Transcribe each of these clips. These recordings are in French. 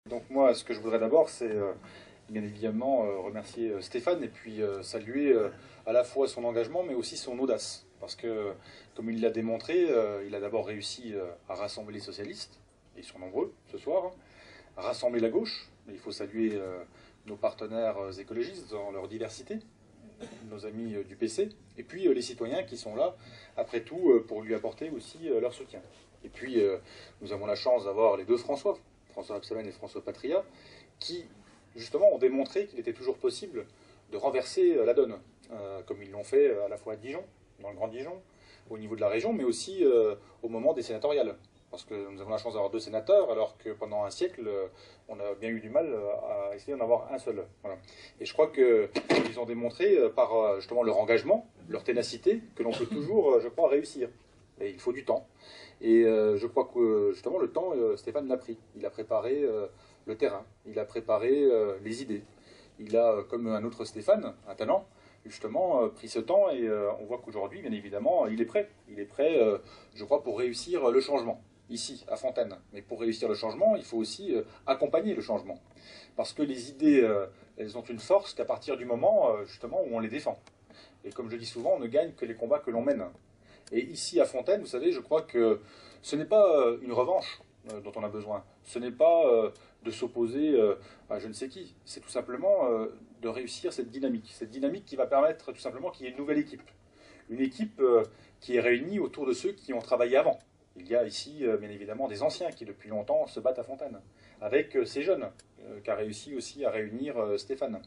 Donc moi, ce que je voudrais d'abord, c'est bien évidemment remercier Stéphane et puis saluer à la fois son engagement, mais aussi son audace. Parce que, comme il l'a démontré, il a d'abord réussi à rassembler les socialistes, et ils sont nombreux ce soir, hein, à rassembler la gauche. Mais il faut saluer nos partenaires écologistes dans leur diversité, nos amis du PC, et puis les citoyens qui sont là, après tout, pour lui apporter aussi leur soutien. Et puis, nous avons la chance d'avoir les deux François, François Rebsamen et François Patria, qui, justement, ont démontré qu'il était toujours possible de renverser la donne, comme ils l'ont fait à la fois à Dijon, dans le Grand Dijon, au niveau de la région, mais aussi au moment des sénatoriales. Parce que nous avons la chance d'avoir deux sénateurs, alors que pendant un siècle, on a bien eu du mal à essayer d'en avoir un seul. Voilà. Et je crois qu'ils ont démontré par justement leur engagement, leur ténacité, que l'on peut toujours, je crois, réussir. Et il faut du temps. Et je crois que justement le temps, Stéphane l'a pris. Il a préparé le terrain, il a préparé les idées. Il a, comme un autre Stéphane, un talent, justement pris ce temps et on voit qu'aujourd'hui, bien évidemment, il est prêt. Il est prêt, je crois, pour réussir le changement, ici, à Fontaine. Mais pour réussir le changement, il faut aussi accompagner le changement. Parce que les idées, elles ont une force qu'à partir du moment, justement, où on les défend. Et comme je dis souvent, on ne gagne que les combats que l'on mène. Et ici, à Fontaine, vous savez, je crois que ce n'est pas une revanche dont on a besoin. Ce n'est pas de s'opposer à je ne sais qui. C'est tout simplement de réussir cette dynamique. Cette dynamique qui va permettre tout simplement qu'il y ait une nouvelle équipe. Une équipe qui est réunie autour de ceux qui ont travaillé avant. Il y a ici, bien évidemment, des anciens qui, depuis longtemps, se battent à Fontaine. Avec ces jeunes qu'a réussi aussi à réunir Stéphane.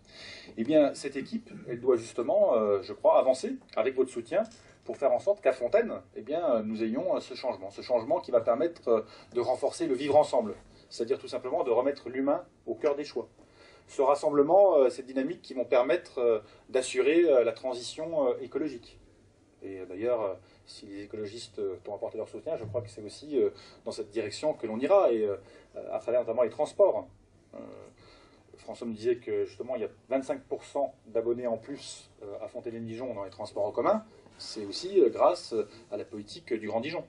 Eh bien, cette équipe, elle doit justement, je crois, avancer avec votre soutien pour faire en sorte qu'à Fontaine, eh bien, nous ayons ce changement qui va permettre de renforcer le vivre ensemble, c'est-à-dire tout simplement de remettre l'humain au cœur des choix. Ce rassemblement, cette dynamique qui vont permettre d'assurer la transition écologique. Et d'ailleurs, si les écologistes t'ont apporté leur soutien, je crois que c'est aussi dans cette direction que l'on ira, et à travers notamment les transports. François me disait que justement il y a 25% d'abonnés en plus à Fontaine-Dijon dans les transports en commun. C'est aussi grâce à la politique du Grand Dijon.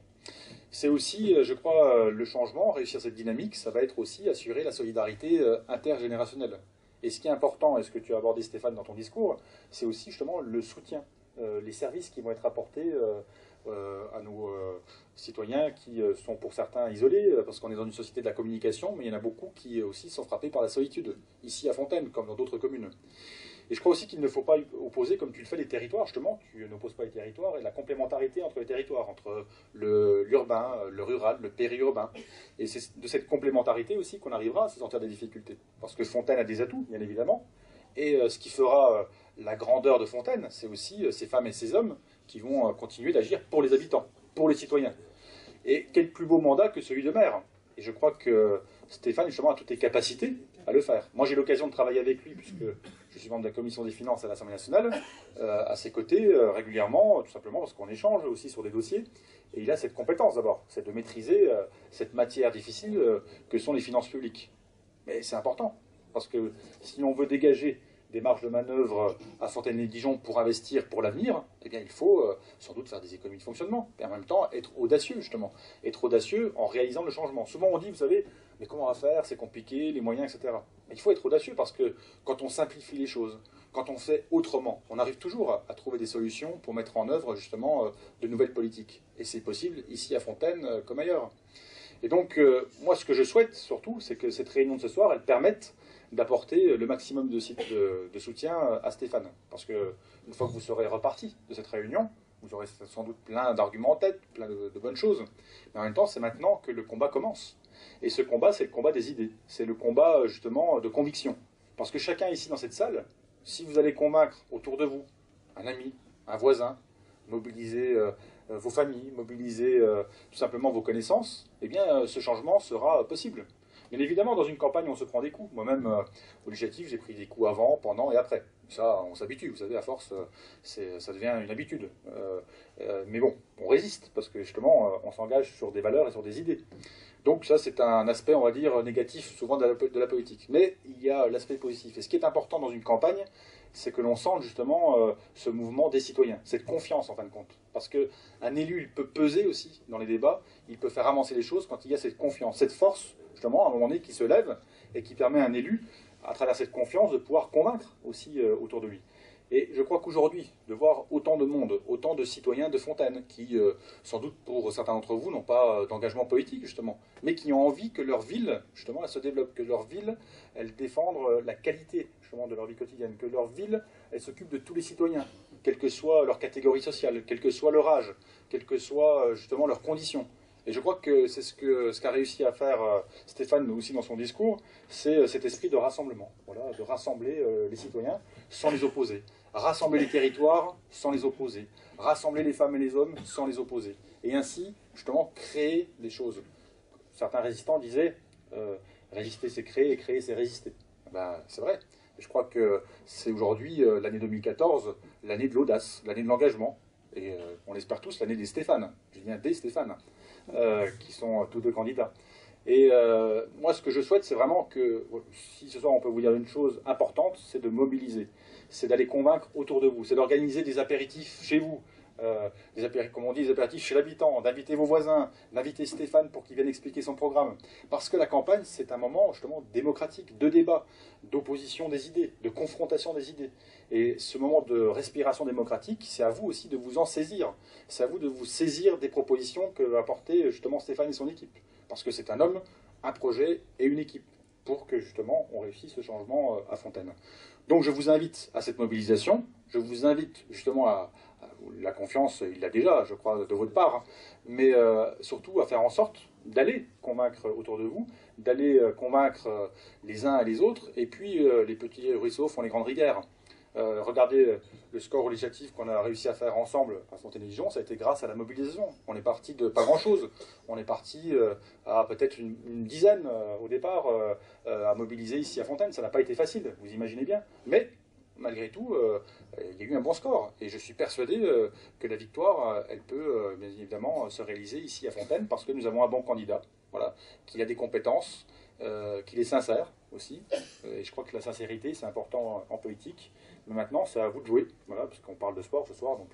C'est aussi, je crois, le changement, réussir cette dynamique, ça va être aussi assurer la solidarité intergénérationnelle. Et ce qui est important, et ce que tu as abordé Stéphane dans ton discours, c'est aussi justement le soutien, les services qui vont être apportés à nos citoyens qui sont pour certains isolés, parce qu'on est dans une société de la communication, mais il y en a beaucoup qui aussi sont frappés par la solitude, ici à Fontaine, comme dans d'autres communes. Et je crois aussi qu'il ne faut pas opposer, comme tu le fais, les territoires, justement, tu n'opposes pas les territoires, et la complémentarité entre les territoires, entre l'urbain, le rural, le périurbain. Et c'est de cette complémentarité aussi qu'on arrivera à se sortir des difficultés. Parce que Fontaine a des atouts, bien évidemment, et ce qui fera la grandeur de Fontaine, c'est aussi ces femmes et ces hommes qui vont continuer d'agir pour les habitants, pour les citoyens. Et quel plus beau mandat que celui de maire. Et je crois que Stéphane, justement, a toutes les capacités à le faire. Moi, j'ai l'occasion de travailler avec lui, puisque je suis membre de la commission des finances à l'Assemblée nationale, à ses côtés régulièrement, tout simplement parce qu'on échange aussi sur des dossiers. Et il a cette compétence d'abord, c'est de maîtriser cette matière difficile que sont les finances publiques. Mais c'est important, parce que si on veut dégager des marges de manœuvre à Fontaine-les-Dijon pour investir pour l'avenir, eh bien il faut sans doute faire des économies de fonctionnement, et en même temps être audacieux justement, être audacieux en réalisant le changement. Souvent on dit, vous savez, mais comment on va faire, c'est compliqué, les moyens, etc. Mais il faut être audacieux parce que quand on simplifie les choses, quand on fait autrement, on arrive toujours à trouver des solutions pour mettre en œuvre justement de nouvelles politiques. Et c'est possible ici à Fontaine comme ailleurs. Et donc, moi, ce que je souhaite surtout, c'est que cette réunion de ce soir, elle permette d'apporter le maximum de soutien à Stéphane. Parce que une fois que vous serez reparti de cette réunion, vous aurez sans doute plein d'arguments en tête, plein de bonnes choses. Mais en même temps, c'est maintenant que le combat commence. Et ce combat, c'est le combat des idées. C'est le combat, justement, de conviction. Parce que chacun ici dans cette salle, si vous allez convaincre autour de vous un ami, un voisin, mobiliser vos familles, mobiliser tout simplement vos connaissances, eh bien, ce changement sera possible. Bien évidemment, dans une campagne, on se prend des coups. Moi-même, au législatif, j'ai pris des coups avant, pendant et après. Ça, on s'habitue, vous savez, à force, ça devient une habitude. Mais bon, on résiste, parce que justement, on s'engage sur des valeurs et sur des idées. Donc ça, c'est un aspect, on va dire, négatif, souvent de la politique. Mais il y a l'aspect positif. Et ce qui est important dans une campagne, c'est que l'on sente justement ce mouvement des citoyens, cette confiance en fin de compte. Parce qu'un élu, il peut peser aussi dans les débats, il peut faire avancer les choses quand il y a cette confiance, cette force, justement, à un moment donné, qui se lève et qui permet à un élu, à travers cette confiance, de pouvoir convaincre aussi autour de lui. Et je crois qu'aujourd'hui, de voir autant de monde, autant de citoyens de Fontaine, qui, sans doute pour certains d'entre vous, n'ont pas d'engagement politique, justement, mais qui ont envie que leur ville, justement, elle se développe, que leur ville, elle défende la qualité, justement, de leur vie quotidienne, que leur ville, elle s'occupe de tous les citoyens, quelle que soit leur catégorie sociale, quel que soit leur âge, quelles que soient, justement, leurs conditions. Et je crois que c'est ce qu'a réussi à faire Stéphane aussi dans son discours, c'est cet esprit de rassemblement, voilà, de rassembler les citoyens sans les opposer, rassembler les territoires sans les opposer, rassembler les femmes et les hommes sans les opposer, et ainsi, justement, créer des choses. Certains résistants disaient résister c'est créer et créer c'est résister. Ben, c'est vrai. Je crois que c'est aujourd'hui, l'année 2014, l'année de l'audace, l'année de l'engagement, et on l'espère tous, l'année des Stéphane. Je dis bien des Stéphane. Qui sont tous deux candidats. Et moi, ce que je souhaite, c'est vraiment que, si ce soir on peut vous dire une chose importante, c'est de mobiliser, c'est d'aller convaincre autour de vous, c'est d'organiser des apéritifs chez vous, comme on dit, des apéritifs chez l'habitant, d'inviter vos voisins, d'inviter Stéphane pour qu'il vienne expliquer son programme. Parce que la campagne, c'est un moment justement démocratique, de débat, d'opposition des idées, de confrontation des idées. Et ce moment de respiration démocratique, c'est à vous aussi de vous en saisir. C'est à vous de vous saisir des propositions que va apporter justement Stéphane et son équipe. Parce que c'est un homme, un projet et une équipe pour que justement on réussisse ce changement à Fontaine. Donc je vous invite à cette mobilisation, je vous invite justement à la confiance, il l'a déjà, je crois, de votre part, mais surtout à faire en sorte d'aller convaincre autour de vous, d'aller convaincre les uns et les autres, et puis les petits ruisseaux font les grandes rivières. Regardez le score législatif qu'on a réussi à faire ensemble à Fontaine-et-Dijon, ça a été grâce à la mobilisation. On est parti de pas grand-chose. On est parti à peut-être une dizaine au départ à mobiliser ici à Fontaine. Ça n'a pas été facile, vous imaginez bien. Mais malgré tout, il y a eu un bon score. Et je suis persuadé que la victoire, elle peut bien évidemment se réaliser ici à Fontaine parce que nous avons un bon candidat, voilà, qui a des compétences, qu'il est sincère aussi. Et je crois que la sincérité, c'est important en politique. Mais maintenant, c'est à vous de jouer, voilà, parce qu'on parle de sport ce soir, donc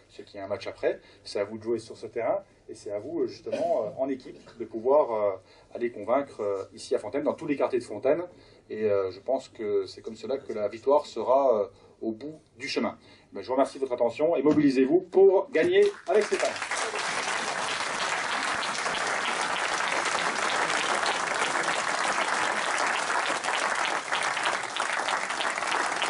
c'est qu'il y a un match après. C'est à vous de jouer sur ce terrain, et c'est à vous, justement, en équipe, de pouvoir aller convaincre ici à Fontaine, dans tous les quartiers de Fontaine. Et je pense que c'est comme cela que la victoire sera au bout du chemin. Ben, je vous remercie de votre attention, et mobilisez-vous pour gagner avec Stéphane.